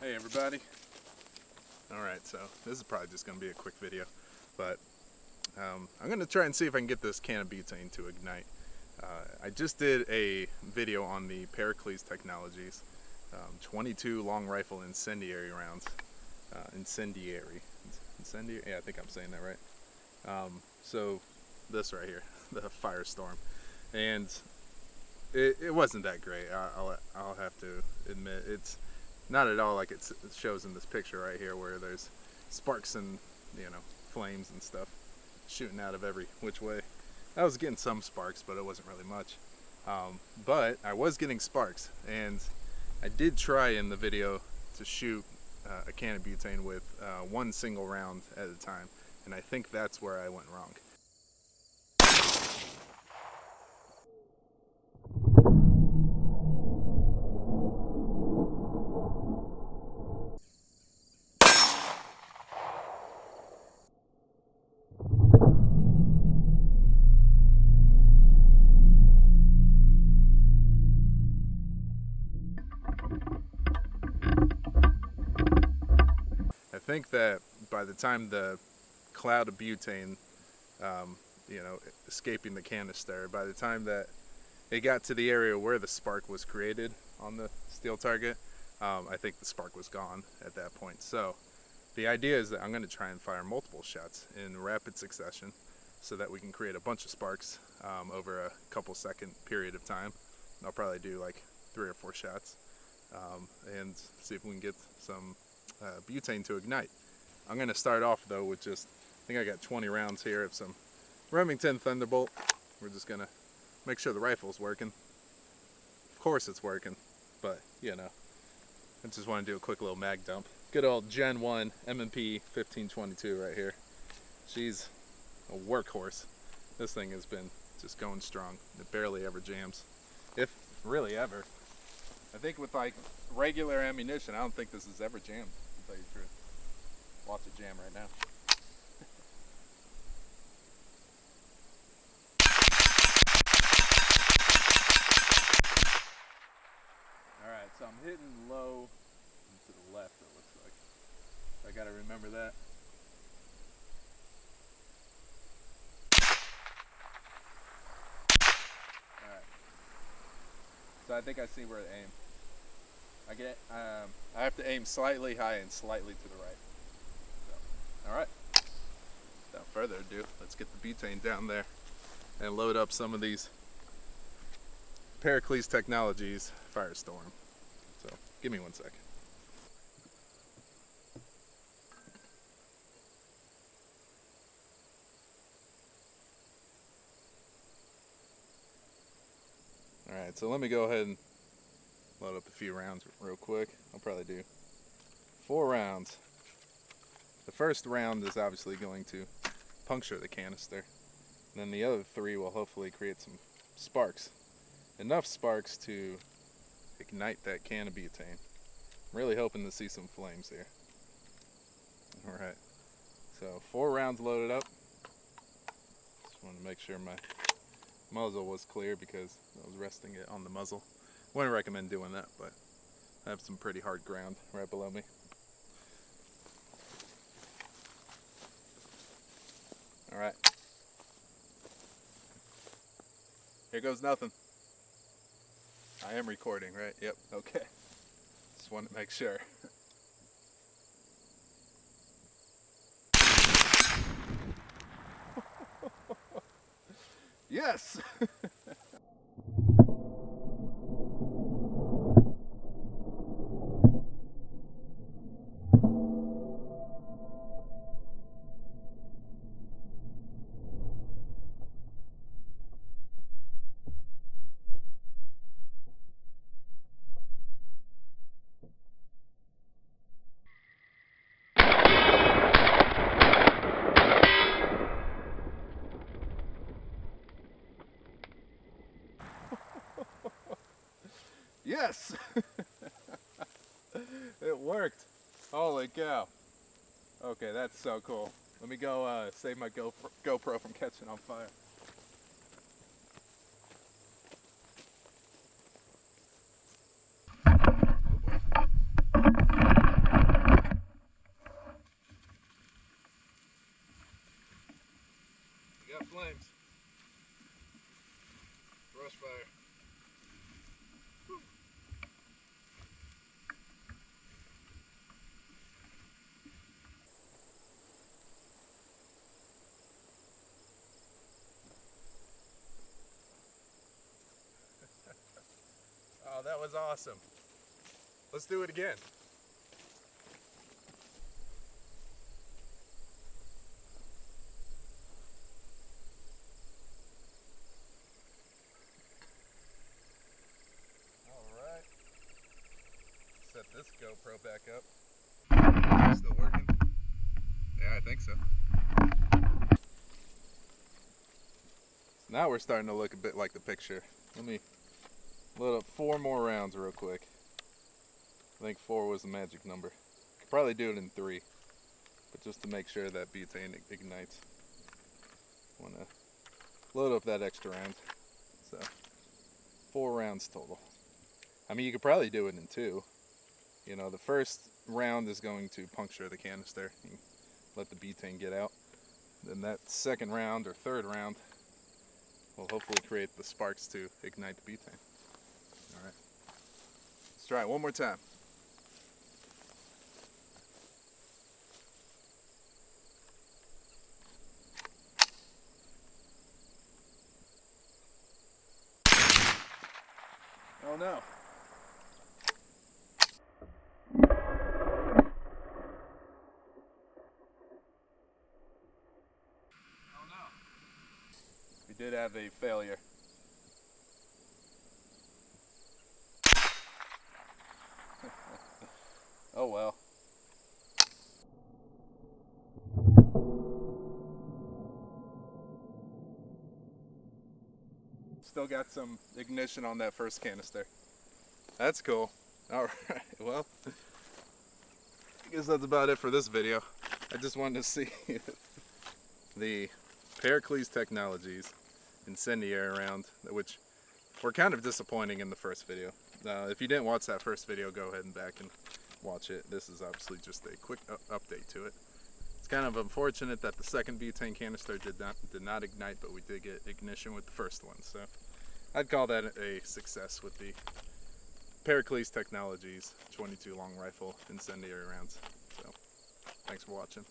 Hey everybody. Alright, so this is probably just going to be a quick video, but I'm going to try and see if I can get this can of butane to ignite. I just did a video on the Pericles Technologies 22 long rifle incendiary rounds. Incendiary? Yeah, I think I'm saying that right. So this right here, the Firestorm, and it wasn't that great. I'll have to admit, it's not at all like it shows in this picture right here, where there's sparks and flames and stuff shooting out of every which way. I was getting some sparks, but it wasn't really much. But I was getting sparks, and I did try in the video to shoot a can of butane with one single round at a time, and I think that's where I went wrong. I think that by the time the cloud of butane, escaping the canister, by the time that it got to the area where the spark was created on the steel target, I think the spark was gone at that point. So the idea is that I'm going to try and fire multiple shots in rapid succession so that we can create a bunch of sparks over a couple second period of time. I'll probably do like 3 or 4 shots and see if we can get some butane to ignite. I'm going to start off though with I think I got 20 rounds here of some Remington Thunderbolt. We're just going to make sure the rifle's working. Of course it's working, but I just want to do a quick little mag dump. Good old Gen 1 M&P 1522 right here. She's a workhorse. This thing has been just going strong. It barely ever jams, if really ever. I think with like regular ammunition, I don't think this has ever jammed, to tell you the truth. Watch it jam right now. Alright, so I'm hitting low and to the left, it looks like. I gotta remember that. Alright. So I think I see where to aim. I have to aim slightly high and slightly to the right. So, alright. Without further ado, let's get the butane down there and load up some of these Pericles Technologies Firestorm. So, give me 1 second. Alright, so let me go ahead and load up a few rounds real quick. I'll probably do 4 rounds. The first round is obviously going to puncture the canister. And then the other 3 will hopefully create some sparks. Enough sparks to ignite that can of butane. I'm really hoping to see some flames here. Alright, so 4 rounds loaded up. Just wanted to make sure my muzzle was clear because I was resting it on the muzzle. Wouldn't recommend doing that, but I have some pretty hard ground right below me. Alright. Here goes nothing. I am recording, right? Yep, okay. Just wanted to make sure. Yes! Yes! It worked. Holy cow. Okay, that's so cool. Let me go save my GoPro from catching on fire. that was awesome. Let's do it again. Alright. Set this GoPro back up. Still working? Yeah, I think so. Now we're starting to look a bit like the picture. Let me load up 4 more rounds real quick. I think 4 was the magic number. Could probably do it in 3, but just to make sure that butane ignites. Want to load up that extra round. So 4 rounds total. I mean, you could probably do it in 2. You know, the first round is going to puncture the canister and let the butane get out. Then that second round or third round will hopefully create the sparks to ignite the butane. All right, let's try it one more time. Oh no. We did have a failure. Oh well. Still got some ignition on that first canister. That's cool. Alright, well, I guess that's about it for this video. I just wanted to see the Pericles Technologies incendiary round, which were kind of disappointing in the first video. If you didn't watch that first video, go ahead and back and watch it. This is obviously just a quick update to it. It's kind of unfortunate that the second butane canister did not ignite, but we did get ignition with the first one. So I'd call that a success with the Pericles Technologies 22 long rifle incendiary rounds. So thanks for watching.